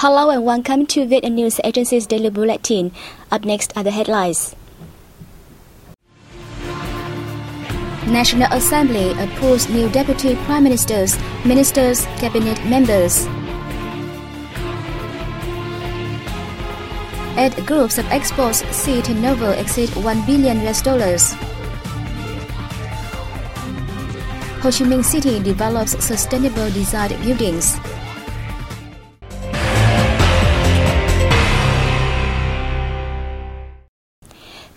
Hello and welcome to VNA News Agency's Daily Bulletin. Up next are the headlines. National Assembly approves new Deputy Prime Ministers, Ministers, Cabinet members. 8 groups of exports see turnover exceed $1 billion. Ho Chi Minh City develops sustainable design buildings.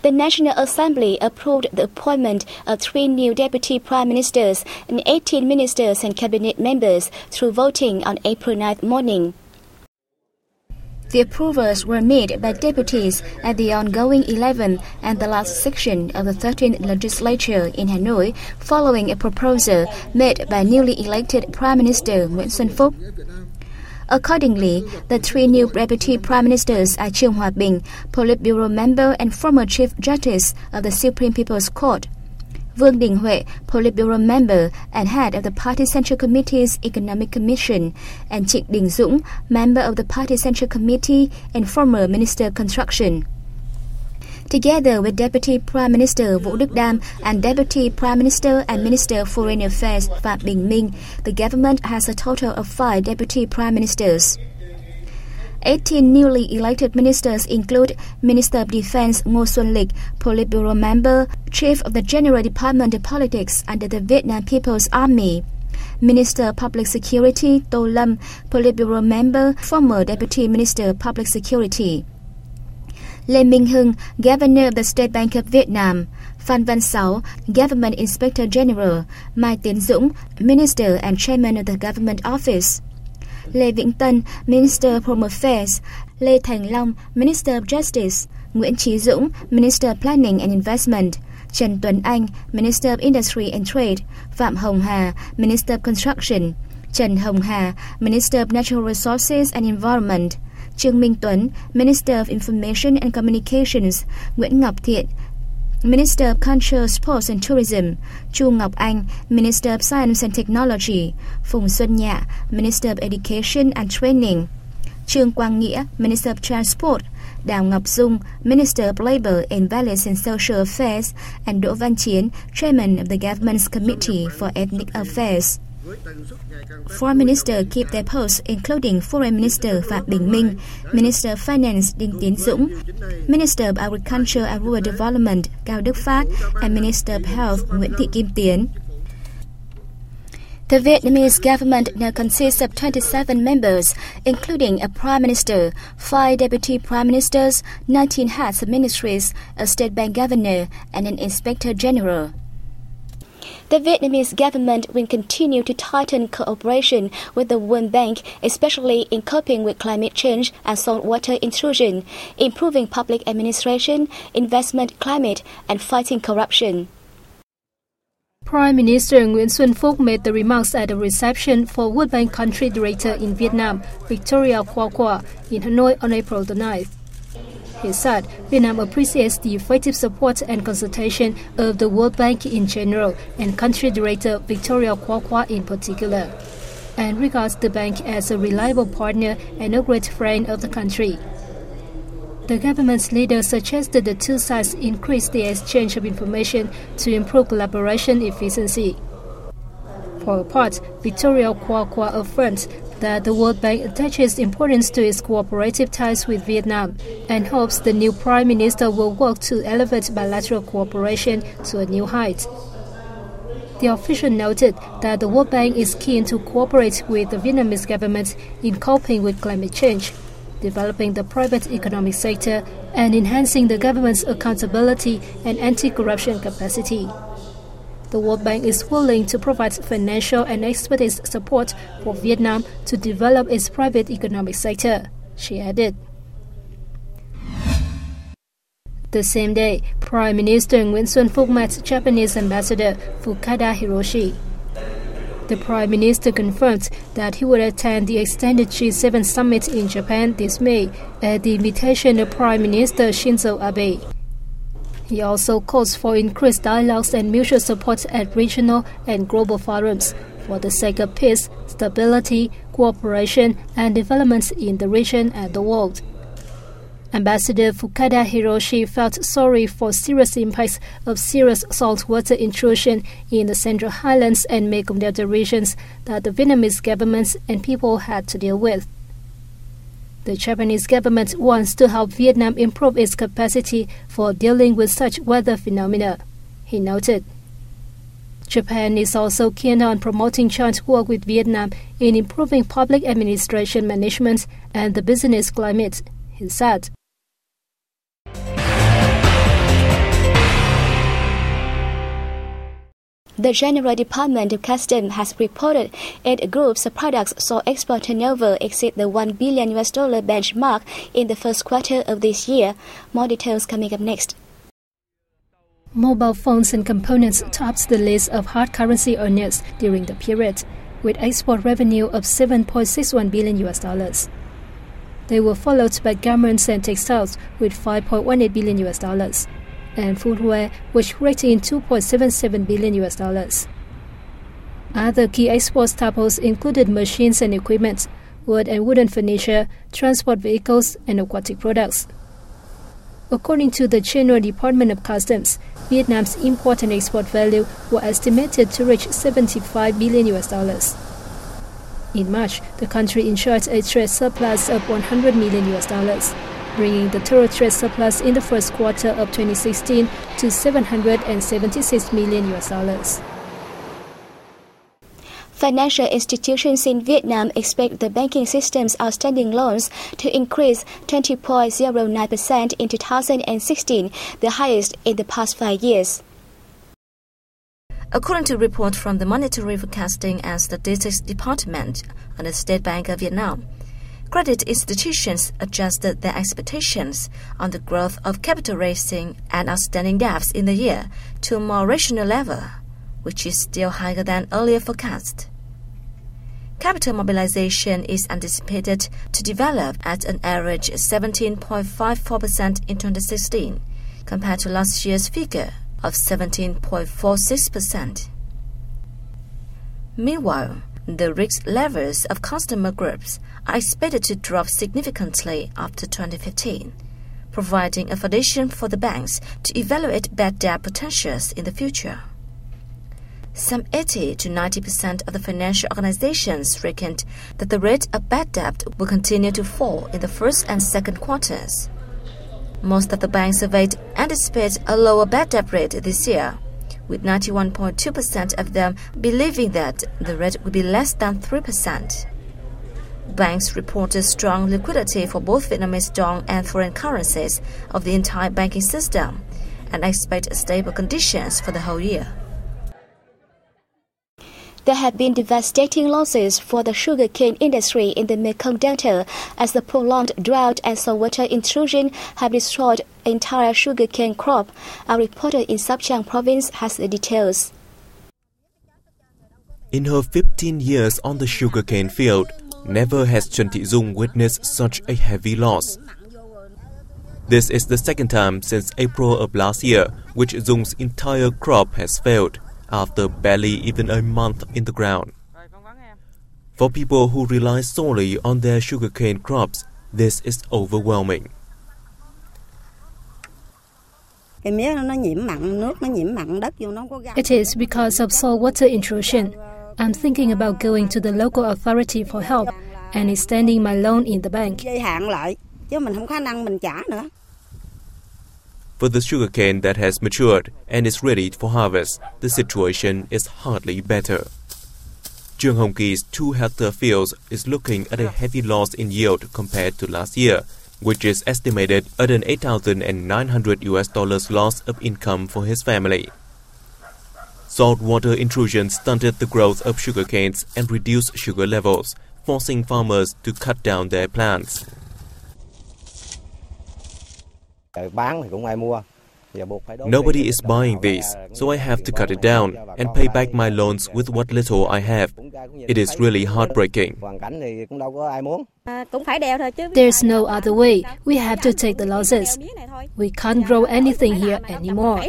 The National Assembly approved the appointment of 3 new Deputy Prime Ministers and 18 ministers and cabinet members through voting on April 9th morning. The approvals were made by deputies at the ongoing 11th and the last session of the 13th legislature in Hanoi, following a proposal made by newly elected Prime Minister Nguyen Phuc. Accordingly, the 3 new Deputy Prime Ministers are Trương Hòa Bình, Politburo member and former Chief Justice of the Supreme People's Court; Vương Đình Huệ, Politburo member and head of the Party Central Committee's Economic Commission; and Trịnh Đình Dũng, member of the Party Central Committee and former Minister of Construction. Together with Deputy Prime Minister Vũ Đức Đam and Deputy Prime Minister and Minister of Foreign Affairs Phạm Bình Minh, the government has a total of 5 Deputy Prime Ministers. 18 newly elected ministers include Minister of Defense Ngô Xuân Lịch, Politburo member, Chief of the General Department of Politics under the Vietnam People's Army; Minister of Public Security Tô Lâm, Politburo member, former Deputy Minister of Public Security; Lê Minh Hưng, Governor of the State Bank of Vietnam; Phan Văn Sáu, Government Inspector General; Mai Tiến Dũng, Minister and Chairman of the Government Office; Lê Vĩnh Tân, Minister of Home Affairs; Lê Thành Long, Minister of Justice; Nguyễn Chí Dũng, Minister of Planning and Investment; Trần Tuấn Anh, Minister of Industry and Trade; Phạm Hồng Hà, Minister of Construction; Trần Hồng Hà, Minister of Natural Resources and Environment; Trương Minh Tuấn, Minister of Information and Communications; Nguyễn Ngọc Thiện, Minister of Culture, Sports and Tourism; Chu Ngọc Anh, Minister of Science and Technology; Phùng Xuân Nhạ, Minister of Education and Training; Trương Quang Nghĩa, Minister of Transport; Đào Ngọc Dung, Minister of Labour, Invalid and Social Affairs; and Đỗ Văn Chiến, Chairman of the Government's Committee for Ethnic Affairs. 4 ministers keep their posts, including Foreign Minister Phạm Bình Minh, Minister of Finance Đinh Tiến Dũng, Minister of Agriculture and Rural Development Cao Đức Phát, and Minister of Health Nguyễn Thị Kim Tiến. The Vietnamese government now consists of 27 members, including a Prime Minister, 5 Deputy Prime Ministers, 19 heads of ministries, a State Bank Governor, and an Inspector General. The Vietnamese government will continue to tighten cooperation with the World Bank, especially in coping with climate change and saltwater intrusion, improving public administration, investment climate, and fighting corruption. Prime Minister Nguyen Phuc made the remarks at a reception for World Bank Country Director in Vietnam, Victoria Qua in Hanoi on April the 9th. He said Vietnam appreciates the effective support and consultation of the World Bank in general and Country Director Victoria Qua in particular, and regards the bank as a reliable partner and a great friend of the country. The government's leader suggested the two sides increase the exchange of information to improve collaboration efficiency. For her part, Victoria Qua affirmed that the World Bank attaches importance to its cooperative ties with Vietnam and hopes the new Prime Minister will work to elevate bilateral cooperation to a new height. The official noted that the World Bank is keen to cooperate with the Vietnamese government in coping with climate change, developing the private economic sector, and enhancing the government's accountability and anti-corruption capacity. The World Bank is willing to provide financial and expertise support for Vietnam to develop its private economic sector, she added. The same day, Prime Minister Nguyen Phuc met Japanese Ambassador Fukada Hiroshi. The Prime Minister confirmed that he would attend the extended G7 summit in Japan this May at the invitation of Prime Minister Shinzo Abe. He also calls for increased dialogues and mutual support at regional and global forums, for the sake of peace, stability, cooperation, and development in the region and the world. Ambassador Fukada Hiroshi felt sorry for serious impacts of serious saltwater intrusion in the Central Highlands and Mekong Delta regions that the Vietnamese government and people had to deal with. The Japanese government wants to help Vietnam improve its capacity for dealing with such weather phenomena, he noted. Japan is also keen on promoting joint work with Vietnam in improving public administration management and the business climate, he said. The General Department of Customs has reported 8 groups of products saw export turnover exceed the $1 billion benchmark in the first quarter of this year. More details coming up next. Mobile phones and components topped the list of hard currency earners during the period, with export revenue of $7.61 billion. They were followed by garments and textiles with $5.18 billion. And footwear, which rated in $2.77 billion. Other key export staples included machines and equipment, wood and wooden furniture, transport vehicles, and aquatic products. According to the General Department of Customs, Vietnam's import and export value were estimated to reach $75 billion. In March, the country enjoyed a trade surplus of $100 million. Bringing the total trade surplus in the first quarter of 2016 to $776 million. Financial institutions in Vietnam expect the banking system's outstanding loans to increase 20.09% in 2016, the highest in the past 5 years. According to a report from the Monetary Forecasting and Statistics Department and the State Bank of Vietnam, credit institutions adjusted their expectations on the growth of capital raising and outstanding debts in the year to a more rational level, which is still higher than earlier forecast. Capital mobilization is anticipated to develop at an average 17.54% in 2016, compared to last year's figure of 17.46%. Meanwhile, the risk levels of customer groups are expected to drop significantly after 2015, providing a foundation for the banks to evaluate bad debt potentials in the future. Some 80 to 90% of the financial organizations reckoned that the rate of bad debt will continue to fall in the first and second quarters. Most of the banks surveyed anticipate a lower bad debt rate this year, with 91.2% of them believing that the rate will be less than 3%. Banks reported strong liquidity for both Vietnamese dong and foreign currencies of the entire banking system and expect stable conditions for the whole year. There have been devastating losses for the sugarcane industry in the Mekong Delta as the prolonged drought and saltwater intrusion have destroyed the entire sugarcane crop. Our reporter in Sóc Trăng province has the details. In her 15 years on the sugarcane field, never has Trần Thị Dung witnessed such a heavy loss. This is the second time since April of last year which Dung's entire crop has failed, after barely even a month in the ground. For people who rely solely on their sugarcane crops, this is overwhelming. It is because of saltwater intrusion. I'm thinking about going to the local authority for help and extending my loan in the bank. For the sugarcane that has matured and is ready for harvest, the situation is hardly better. Trương Hồng Ki's 2-hectare fields is looking at a heavy loss in yield compared to last year, which is estimated at an $8,900 loss of income for his family. Saltwater intrusion stunted the growth of sugarcanes and reduced sugar levels, forcing farmers to cut down their plants. Nobody is buying these, so I have to cut it down and pay back my loans with what little I have. It is really heartbreaking. There's no other way. We have to take the losses. We can't grow anything here anymore.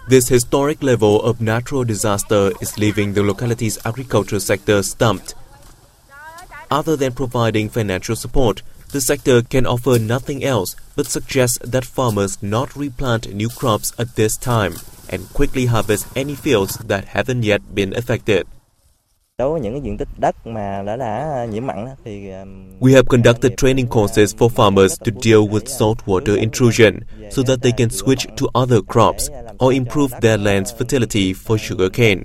This historic level of natural disaster is leaving the locality's agriculture sector stumped. Other than providing financial support, the sector can offer nothing else but suggest that farmers not replant new crops at this time and quickly harvest any fields that haven't yet been affected. We have conducted training courses for farmers to deal with saltwater intrusion so that they can switch to other crops or improve their land's fertility for sugarcane.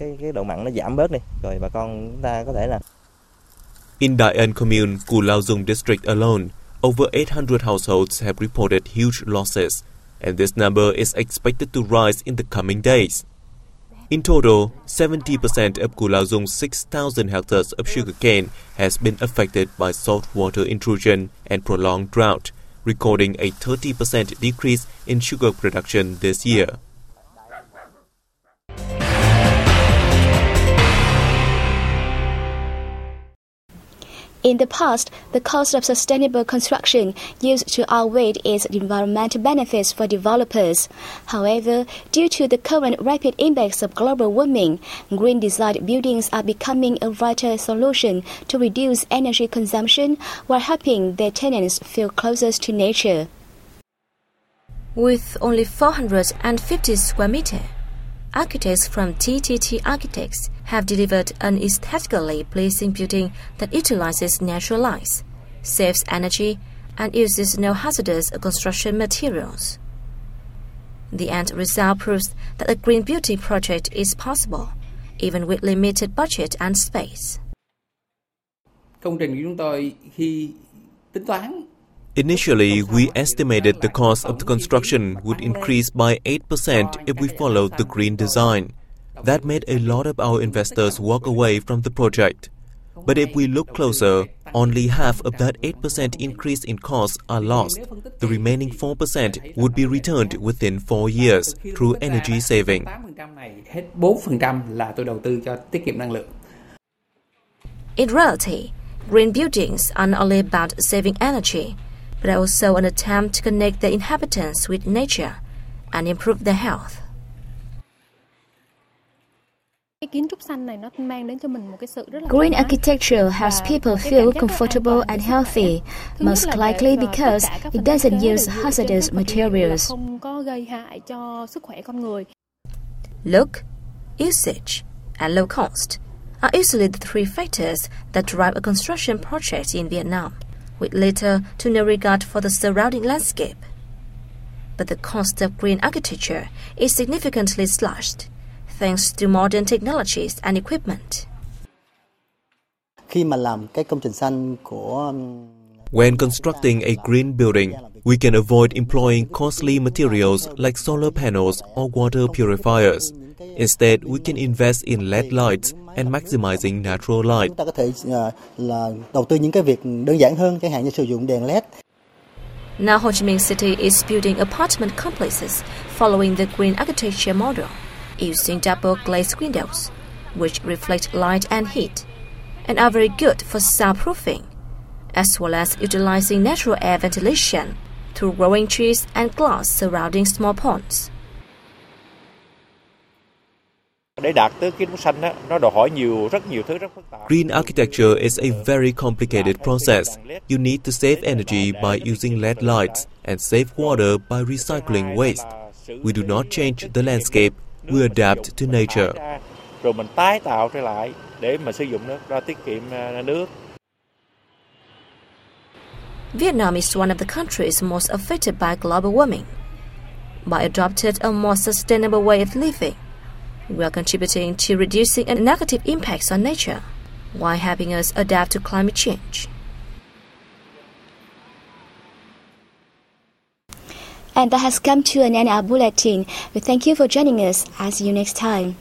In Đại Ân Commune, Cù Lao Dung district alone, over 800 households have reported huge losses, and this number is expected to rise in the coming days. In total, 70% of Cù Lao Dung's 6,000 hectares of sugarcane has been affected by saltwater intrusion and prolonged drought, recording a 30% decrease in sugar production this year. In the past, the cost of sustainable construction used to outweigh its environmental benefits for developers. However, due to the current rapid impacts of global warming, green designed buildings are becoming a vital solution to reduce energy consumption while helping their tenants feel closest to nature. With only 450 square meters, architects from TTT Architects have delivered an aesthetically pleasing building that utilizes natural light, saves energy, and uses no hazardous construction materials. The end result proves that a green building project is possible, even with limited budget and space. Initially, we estimated the cost of the construction would increase by 8% if we followed the green design. That made a lot of our investors walk away from the project. But if we look closer, only half of that 8% increase in costs are lost. The remaining 4% would be returned within 4 years through energy saving. In reality, green buildings are not only about saving energy, but also an attempt to connect the inhabitants with nature and improve their health. Green architecture helps people feel comfortable and healthy, most likely because it doesn't use hazardous materials. Look, usage, and low cost are usually the three factors that drive a construction project in Vietnam, with little to no regard for the surrounding landscape. But the cost of green architecture is significantly slashed, thanks to modern technologies and equipment. When constructing a green building, we can avoid employing costly materials like solar panels or water purifiers. Instead, we can invest in LED lights and maximizing natural light. Now Ho Chi Minh City is building apartment complexes following the green architecture model, using double glazed windows, which reflect light and heat, and are very good for soundproofing, as well as utilizing natural air ventilation through growing trees and glass surrounding small ponds. Green architecture is a very complicated process. You need to save energy by using LED lights and save water by recycling waste. We do not change the landscape, we adapt to nature. Vietnam is one of the countries most affected by global warming. By adopting a more sustainable way of living, we are contributing to reducing the negative impacts on nature while helping us adapt to climate change. And that has come to an end of our bulletin. We thank you for joining us. I'll see you next time.